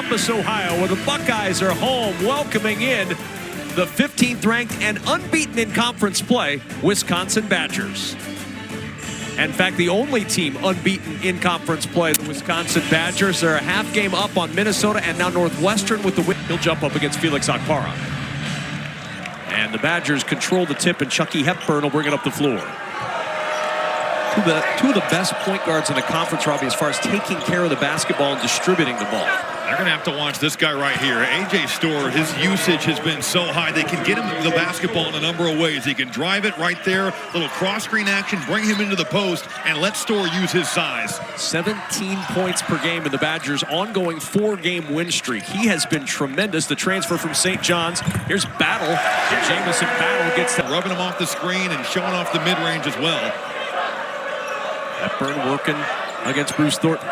Columbus, Ohio, where the Buckeyes are home, welcoming in the 15th ranked and unbeaten in conference play, Wisconsin Badgers. In fact, the only team unbeaten in conference play, the Wisconsin Badgers. They're a half game up on Minnesota and now Northwestern with the win. He'll jump up against Felix Okpara. And the Badgers control the tip, and Chucky Hepburn will bring it up the floor. Two of the best point guards in the conference, Robbie, as far as taking care of the basketball and distributing the ball. They're going to have to watch this guy right here. A.J. Storr, his usage has been so high. They can get him the basketball in a number of ways. He can drive it right there, little cross-screen action, bring him into the post, and let Storr use his size. 17 points per game in the Badgers' ongoing 4-game win streak. He has been tremendous. The transfer from St. John's. Here's Battle. Jamison Battle gets the... Rubbing him off the screen and showing off the mid-range as well. Hepburn working against Bruce Thornton.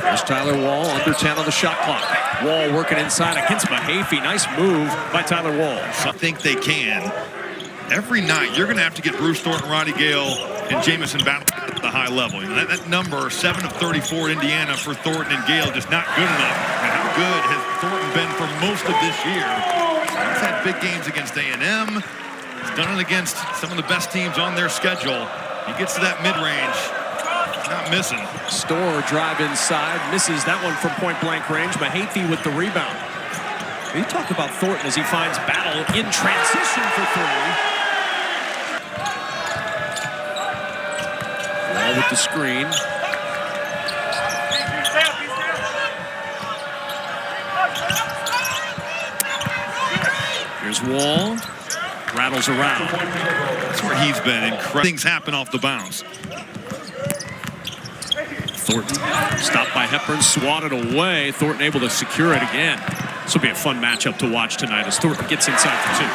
There's Tyler Wall, under 10 on the shot clock. Wall working inside against Mahaffey. Nice move by Tyler Wall. I think they can. Every night, you're going to have to get Bruce Thornton, Roddy Gale, and Jamison Battle at the high level. You know, that number, 7 of 34 at Indiana for Thornton and Gale, just not good enough. And how good has Thornton been for most of this year? He's had big games against A&M. He's done it against some of the best teams on their schedule. He gets to that mid-range. Not missing. Storr drive inside, misses that one from point-blank range. Mahaffey with the rebound. You talk about Thornton as he finds Battle in transition for three. Wall with the screen. Here's Wall. Rattles around. That's where he's been. Incredible things happen off the bounce. Thornton stopped by Hepburn, swatted away. Thornton able to secure it again. This will be a fun matchup to watch tonight as Thornton gets inside for two.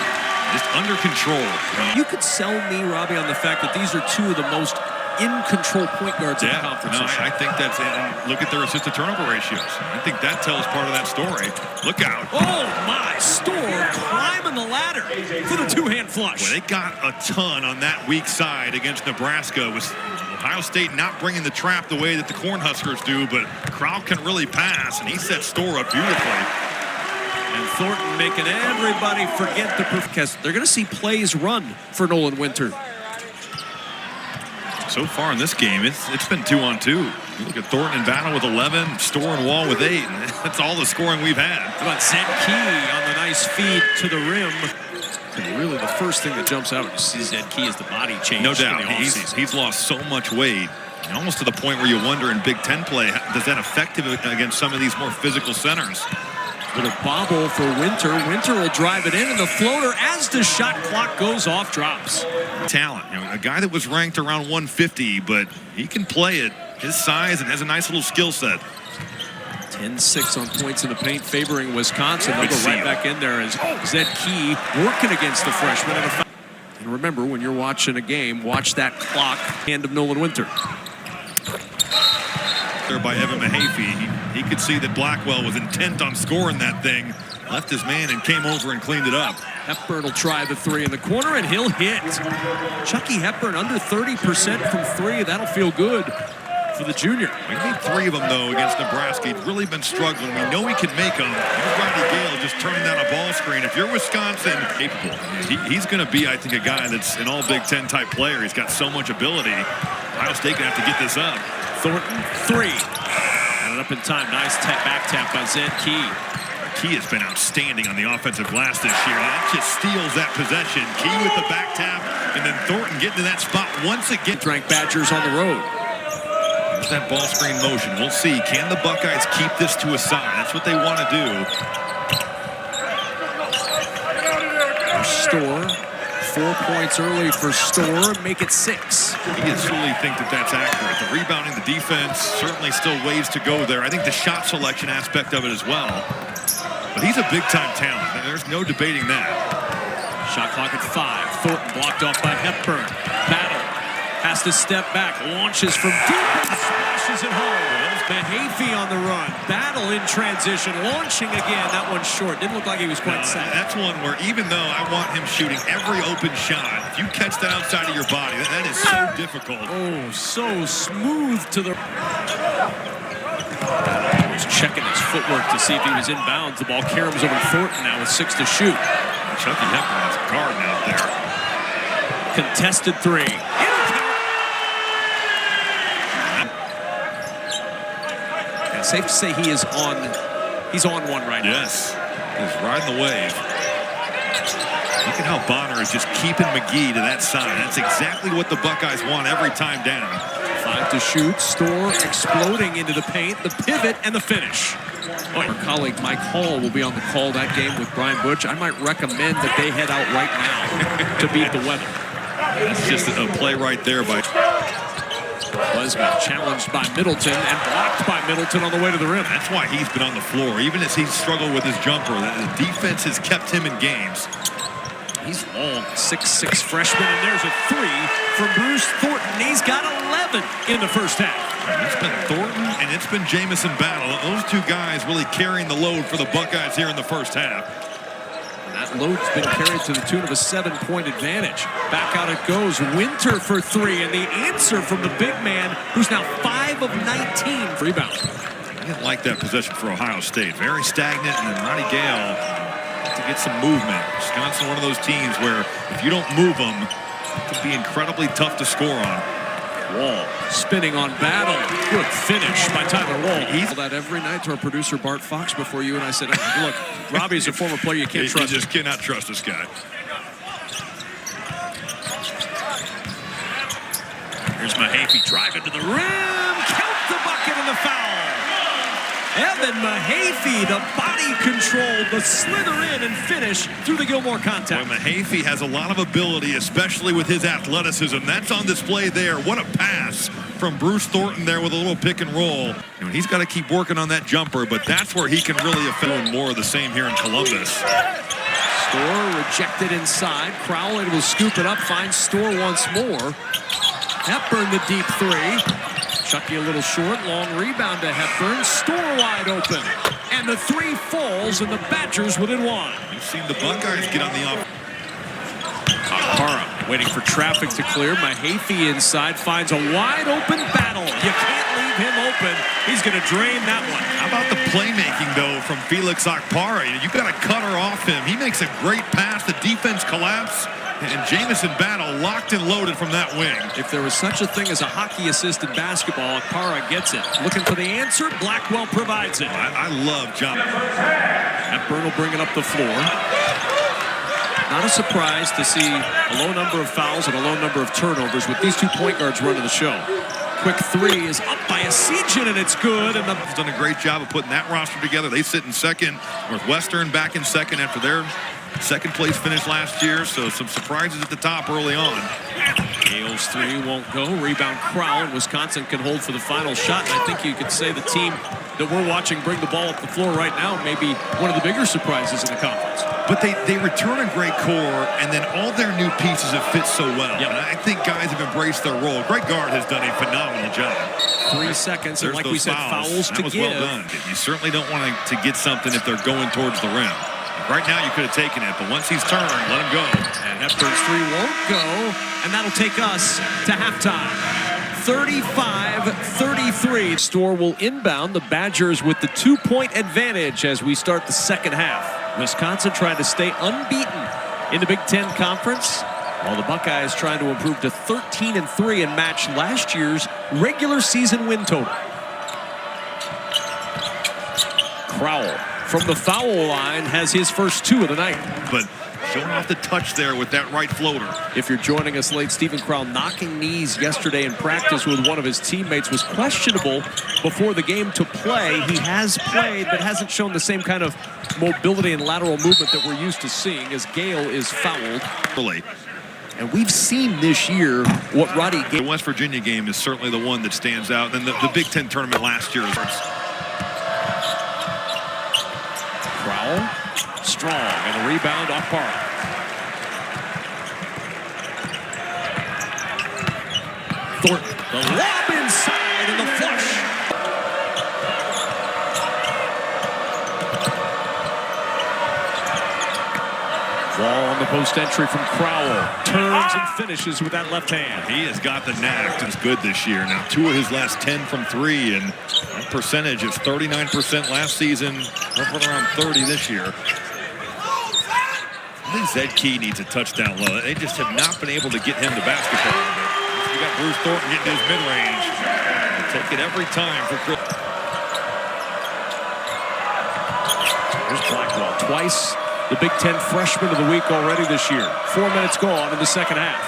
Just under control. You could sell me, Robbie, on the fact that these are two of the most in-control point guards in the conference. No, I think that's it. And look at their assist-to-turnover ratios. I think that tells part of that story. Look out. Oh, my. Storr climbing the ladder for the two-hand flush. Well, they got a ton on that weak side against Nebraska. With Ohio State not bringing the trap the way that the Cornhuskers do, but Crowd can really pass, and he set Storr up beautifully. And Thornton making everybody forget the because they're going to see plays run for Nolan Winter. So far in this game, it's been 2-on-2. You look at Thornton and Battle with 11, Storr and Wall with 8, and that's all the scoring we've had. How about Zed Key on the nice feed to the rim? And really the first thing that jumps out is Zed Key is the body change. No doubt. He's lost so much weight, almost to the point where you wonder in Big Ten play, does that affect him against some of these more physical centers? Little bobble for Winter. Winter will drive it in, and the floater, as the shot clock goes off, drops. Talent. You know, a guy that was ranked around 150, but he can play it. His size and has a nice little skill set. 10-6 on points in the paint, favoring Wisconsin. They'll go right back in there as Zed Key working against the freshman. And remember, when you're watching a game, watch that clock. Hand of Nolan Winter. There by Evan Mahaffey. He could see that Blackwell was intent on scoring that thing. Left his man and came over and cleaned it up. Hepburn will try the three in the corner, and he'll hit. Chucky Hepburn under 30% from three. That'll feel good for the junior. We need 3 of them, though, against Nebraska. He's really been struggling. We know he can make them. Here's Roddy Gale just turning down a ball screen. If you're Wisconsin, capable. He's going to be, I think, a guy that's an all-Big Ten type player. He's got so much ability. Ohio State going to have to get this up. Thornton, 3. Got it up in time. Nice back tap by Zed Key. Key has been outstanding on the offensive glass this year. That just steals that possession. Key with the back tap, and then Thornton getting to that spot once again. Ranked Badgers on the road. There's that ball screen motion. We'll see. Can the Buckeyes keep this to a side? That's what they want to do. Storr. 4 points early for Storr, make it 6. You truly think that that's accurate. The rebounding, the defense, certainly still ways to go there. I think the shot selection aspect of it as well. But he's a big-time talent. There's no debating that. Shot clock at 5. Thornton blocked off by Hepburn. Battle has to step back, launches from deep and smashes it home. Mahaffey on the run. Battle in transition, launching again. That one's short. Didn't look like he was quite set. That's one where even though I want him shooting every open shot, if you catch that outside of your body, that is so difficult. Oh, so smooth to the... footwork to see if he was inbounds. The ball caroms over Thornton now with 6 to shoot. Chucky Hepburn is guarding out there. Contested three. Yeah, safe to say he's on one right now. Yes, he's riding the wave. Look at how Bonner is just keeping McGee to that side. That's exactly what the Buckeyes want every time down. 5 to shoot. Storr exploding into the paint, the pivot, and the finish. Our colleague Mike Hall will be on the call that game with Brian Butch. I might recommend that they head out right now to beat the weather. That's just a play right there by Lesman challenged by Middleton and blocked by Middleton on the way to the rim. That's why he's been on the floor. Even as he's struggled with his jumper, the defense has kept him in games. He's long, 6'6" freshman, and there's a three from Bruce Thornton. He's got 11 in the first half. It's been Thornton and it's been Jamison Battle. Those two guys really carrying the load for the Buckeyes here in the first half. And that load's been carried to the tune of a 7-point advantage. Back out it goes. Winter for three, and the answer from the big man, who's now 5 of 19 for rebound. I didn't like that possession for Ohio State. Very stagnant, and then Ronnie Gale to get some movement. Wisconsin, one of those teams where if you don't move them, it can be incredibly tough to score on. Wall spinning on Battle. Good finish by Tyler Wall. He's that every night to our producer Bart Fox before you and I said, look, Robbie's a former player. You can't trust him. You just cannot trust this guy. Here's Mahaffey driving to the rim. Count the bucket and the foul. Evan Mahaffey, the body control, the slither in and finish through the Gilmore contact. Boy, Mahaffey has a lot of ability, especially with his athleticism. That's on display there. What a pass from Bruce Thornton there with a little pick and roll. You know, he's got to keep working on that jumper, but that's where he can really affect more of the same here in Columbus. Storr rejected inside. Crowell able to scoop it up, finds Storr once more. Hepburn the deep three. Chucky a little short, long rebound to Hepburn. Storr wide open. And the three falls, and the Badgers within one. You've seen the Buckeyes get on the off. Akpara waiting for traffic to clear. Mahaffey inside finds a wide open Battle. You can't leave him open. He's going to drain that one. How about the playmaking, though, from Felix Akpara? You've got to cut her off him. He makes a great pass. The defense collapse. And Jamison Battle locked and loaded from that wing. If there was such a thing as a hockey assist in basketball, Akpara gets it. Looking for the answer, Blackwell provides it. I love John. Hepburn will bring it up the floor. Not a surprise to see a low number of fouls and a low number of turnovers with these two point guards running the show. Quick three is up by Essegian, and it's good. And He's done a great job of putting that roster together. They sit in second. Northwestern back in second after their second place finish last year, so some surprises at the top early on. Gale's three won't go. Rebound Crowell, and Wisconsin can hold for the final shot. And I think you could say the team that we're watching bring the ball up the floor right now may be one of the bigger surprises in the conference. But they return a great core, and then all their new pieces have fit so well. Yep. And I think guys have embraced their role. Greg Gard has done a phenomenal job. 3 seconds, and like we said, fouls that to was give. Well done. You certainly don't want to get something if they're going towards the rim. Right now, you could have taken it, but once he's turned, let him go. And Hepburn's three won't go, and that'll take us to halftime. 35-33. Storr will inbound the Badgers with the 2-point advantage as we start the second half. Wisconsin trying to stay unbeaten in the Big Ten Conference, while the Buckeyes trying to improve to 13-3 and match last year's regular season win total. Crowell from the foul line has his first 2 of the night. But showing off the touch there with that right floater. If you're joining us late, Stephen Crowell knocking knees yesterday in practice with one of his teammates was questionable before the game to play. He has played, but hasn't shown the same kind of mobility and lateral movement that we're used to seeing as Gale is fouled. Really. And we've seen this year what Roddy Gale... The West Virginia game is certainly the one that stands out. And the Big Ten tournament last year. Crowell, strong, and a rebound off Akpara. Thornton, the lob inside, and the flush. Wall on the post entry from Crowell. Turns and finishes with that left hand. He has got the knack. It's good this year. Now 2 of his last 10 from 3, and that percentage is 39% last season, up around 30 this year. I think Zed Key needs a touchdown low. They just have not been able to get him the basketball. You got Bruce Thornton getting his mid-range. Take it every time for Chris. Here's Blackwell twice. The Big Ten freshman of the week already this year. 4 minutes gone in the second half.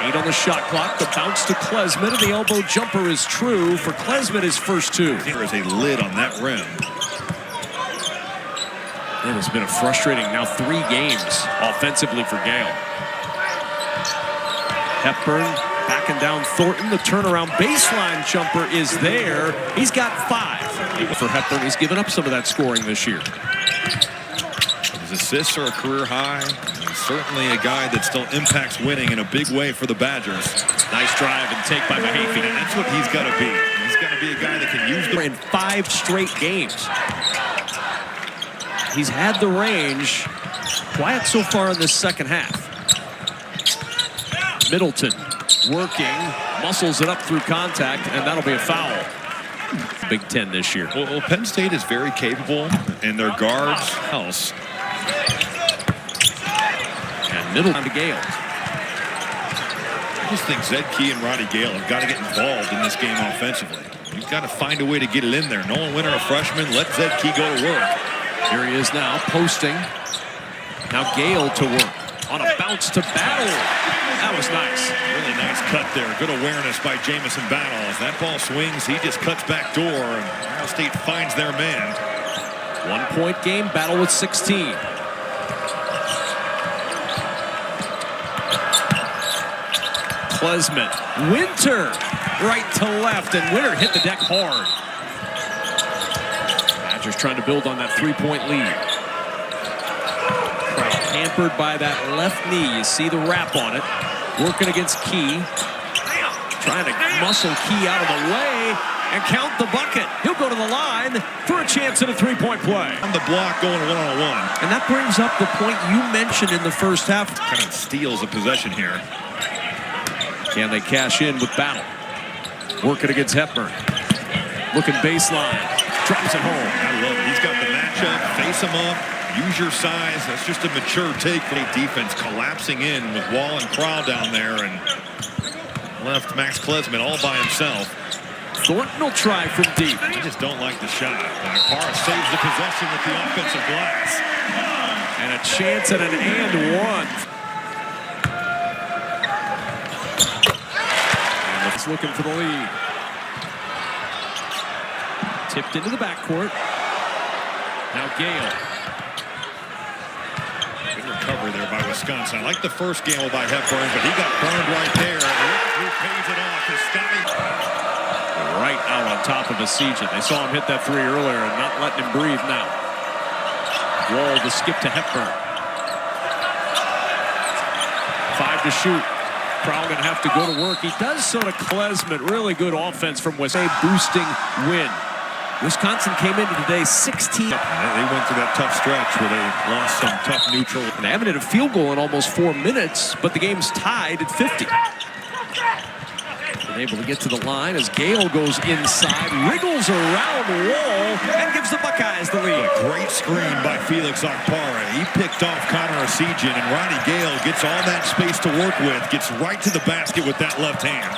8 on the shot clock. The bounce to Klesmit, and the elbow jumper is true for Klesmit, his first 2. There is a lid on that rim. It has been a frustrating now 3 games offensively for Gale. Hepburn backing down Thornton. The turnaround baseline jumper is there. He's got 5. For Hepburn, he's given up some of that scoring this year. His assists are a career high. He's certainly a guy that still impacts winning in a big way for the Badgers. Nice drive and take by Mahaffey. And that's what he's got to be. He's got to be a guy that can use the... In 5 straight games. He's had the range. Quiet so far in this second half. Middleton working, muscles it up through contact, and that'll be a foul. Big Ten this year. Well, Penn State is very capable, and their guards else. And Middleton to Gale. I just think Zed Key and Roddy Gale have got to get involved in this game offensively. You've got to find a way to get it in there. Nolan Winter, a freshman, let Zed Key go to work. Here he is now, posting. Now Gale to work. On a bounce to Battle. That was nice. Really nice cut there. Good awareness by Jamison Battle. As that ball swings, he just cuts back door, and Ohio State finds their man. 1-point game, Battle with 16. Klesmit. Winter right to left, and Winter hit the deck hard. Badgers trying to build on that 3-point lead. Crowell hampered by that left knee. You see the wrap on it. Working against Key. Trying to muscle Key out of the way and count the bucket. He'll go to the line for a chance at a 3-point play. On the block going one-on-one. And that brings up the point you mentioned in the first half. Kind of steals a possession here. Can they cash in with Battle? Working against Hepburn. Looking baseline. Drops it home. I love it. He's got the matchup. Face him up. Use your size. That's just a mature take. Defense collapsing in with Wall and Crowell down there, and left Max Klesmit all by himself. Thornton will try from deep. I just don't like the shot. Parra saves the possession with the offensive glass. And a chance at an and one. And he's looking for the lead. Tipped into the backcourt. Now Gale. Good recovery there by Wisconsin. I like the first gamble by Hepburn, but he got burned right there. Who pays it off is Scotty. Right out on top of Essegian. They saw him hit that 3 earlier and not letting him breathe now. Wall to skip to Hepburn. 5 to shoot. Crowell going to have to go to work. He does so to Klesmit. Really good offense from Wisconsin. Boosting win. Wisconsin came into today 16. They went through that tough stretch where they lost some tough neutral. And they haven't hit a field goal in almost 4 minutes, but the game's tied at 50. Been able to get to the line as Gale goes inside, wriggles around Wall, and gives the Buckeyes the lead. A great screen by Felix Okpara. He picked off Connor Essegian, and Roddy Gale gets all that space to work with, gets right to the basket with that left hand.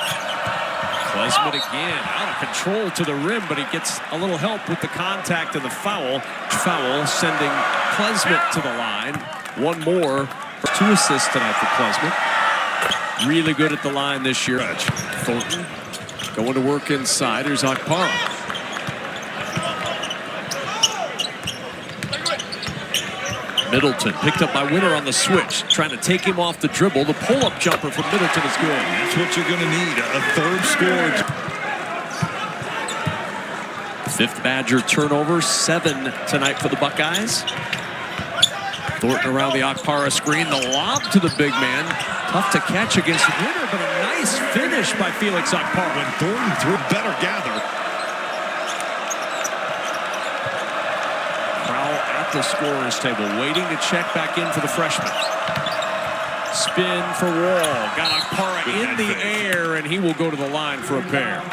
Klesmit again, out of control to the rim, but he gets a little help with the contact and the foul. Foul sending Klesmit to the line. One more. 2 assists tonight for Klesmit. Really good at the line this year. Thornton going to work inside. Here's Okpara. Middleton picked up by Winter on the switch, trying to take him off the dribble. The pull-up jumper from Middleton is good. That's what you're going to need, a third score. 5th Badger turnover, 7 tonight for the Buckeyes. Thornton around the Okpara screen, the lob to the big man. Tough to catch against Winter, but a nice finish by Felix Okpara. When Thornton threw, better gather. Crowell at at the scorer's table, waiting to check back in for the freshman. Spin for Wall. Got Akpara in the air, and he will go to the line for a pair.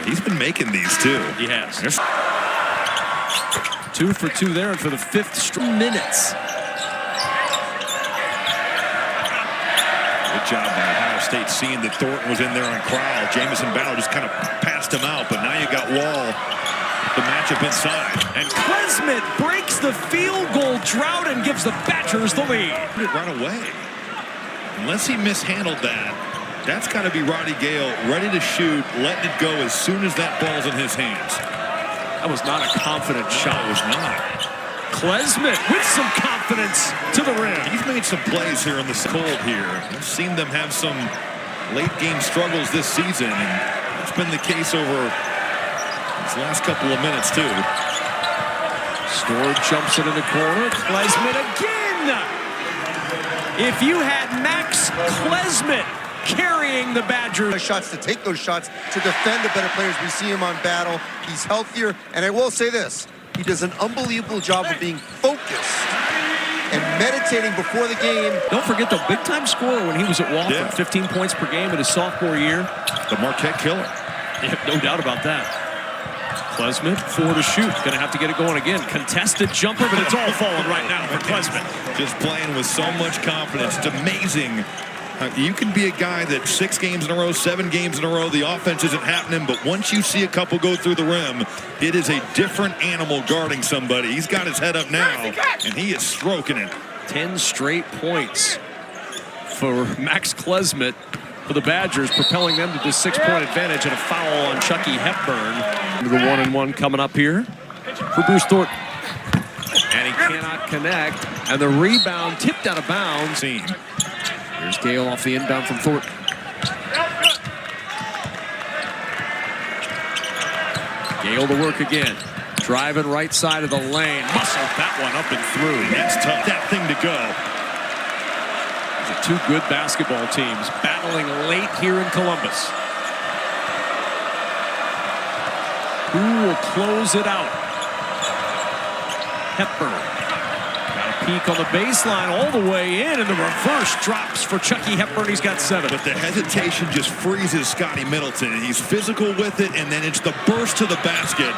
He's been making these, too. He has. 2 for 2 there, and for the 5th straight minutes. Good job by Ohio State seeing that Thornton was in there on Crowell. Jamison Battle just kind of passed him out, but now you got Wall, the matchup inside. And Klesmit breaks the field goal drought and gives the Badgers the lead. Right away. Unless he mishandled that, that's got to be Roddy Gale ready to shoot, letting it go as soon as that ball's in his hands. That was not a confident shot. It was not. Klesmit with some confidence to the rim. He's made some plays here in the cold here. I've seen them have some late game struggles this season, and it's been the case over these last couple of minutes too. Storr jumps it in the corner. Klesmit again. If you had Max Klesmit carrying the Badgers. Shots to take those shots, to defend the better players. We see him on Battle. He's healthier, and I will say this. He does an unbelievable job of being focused and meditating before the game. Don't forget the big-time scorer when he was at Wofford. 15 points per game in his sophomore year. The Marquette killer. Yeah, no doubt about that. Klesmit, 4 to shoot. Gonna have to get it going again. Contested jumper, but it's all falling right now for Klesmit. Just playing with so much confidence. It's amazing. You can be a guy that 6 games in a row, 7 games in a row, the offense isn't happening, but once you see a couple go through the rim, it is a different animal guarding somebody. He's got his head up now, and he is stroking it. 10 straight points for Max Klesmit for the Badgers, propelling them to the 6-point advantage, and a foul on Chucky Hepburn. The 1-and-1 coming up here for Bruce Thornton. And he cannot connect, and the rebound tipped out of bounds. Here's Gale off the inbound from Thornton. Gale to work again. Driving right side of the lane. Muscled that one up and through. That's tough. That thing to go. These are 2 good basketball teams battling late here in Columbus. Who will close it out? Hepburn. Peak on the baseline all the way in, and the reverse drops for Chucky Hepburn. He's got 7. But the hesitation just freezes Scotty Middleton, and he's physical with it, and then it's the burst to the basket.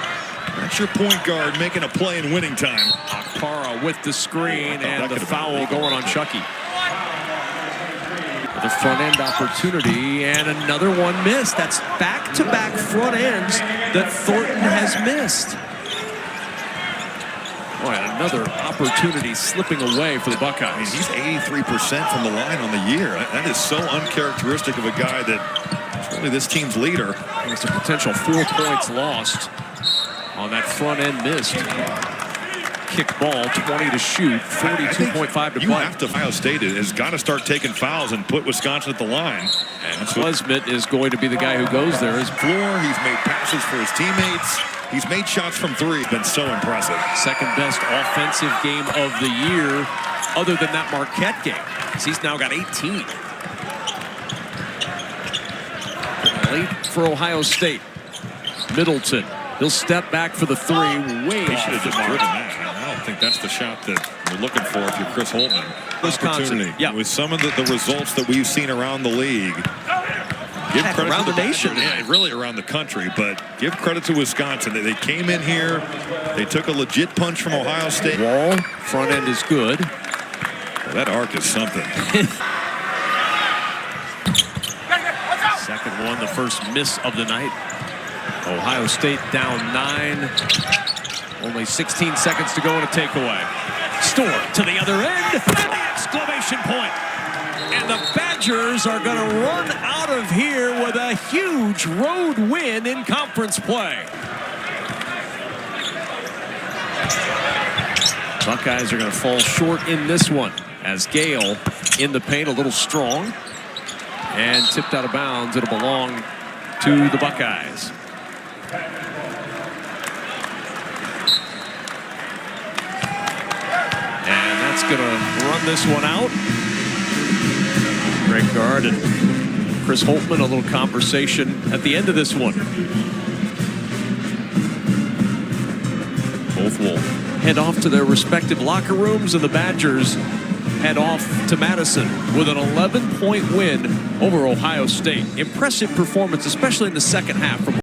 That's your point guard making a play in winning time. Akpara with the screen, and the foul going on Chucky. The front end opportunity, and another one missed. That's back-to-back front ends that Thornton has missed. Boy, another opportunity slipping away for the Buckeyes. I mean, he's 83% from the line on the year. That is so uncharacteristic of a guy that is really this team's leader. And it's a potential 4 points lost on that front end missed. Kick ball, 20 to shoot, 42.5 to play. You have to. Ohio State has got to start taking fouls and put Wisconsin at the line. And Klesmit is going to be the guy who goes there. His floor, he's made passes for his teammates. He's made shots from 3. Been so impressive. Second best offensive game of the year, other than that Marquette game, because he's now got 18. Late for Ohio State. Middleton. He'll step back for the 3. Way He off should have the just mark. driven that. I don't think that's the shot that you're looking for if you're Chris Holtman. Wisconsin, yeah. With some of the results that we've seen around the league. Give credit around to the nation. Yeah, really around the country, but give credit to Wisconsin. They came in here, they took a legit punch from Ohio State. Wall, front end is good. Well, that arc is something. Second one, the first miss of the night. Ohio State down 9. Only 16 seconds to go in a takeaway. Storr to the other end, and the exclamation point. And the Badgers are going to run out of here with a huge road win in conference play. Buckeyes are going to fall short in this one as Gale in the paint, a little strong, and tipped out of bounds. It'll belong to the Buckeyes. And that's going to run this one out. Greg Gard and Chris Holtman, a little conversation at the end of this one. Both will head off to their respective locker rooms, and the Badgers head off to Madison with an 11-point win over Ohio State. Impressive performance, especially in the second half from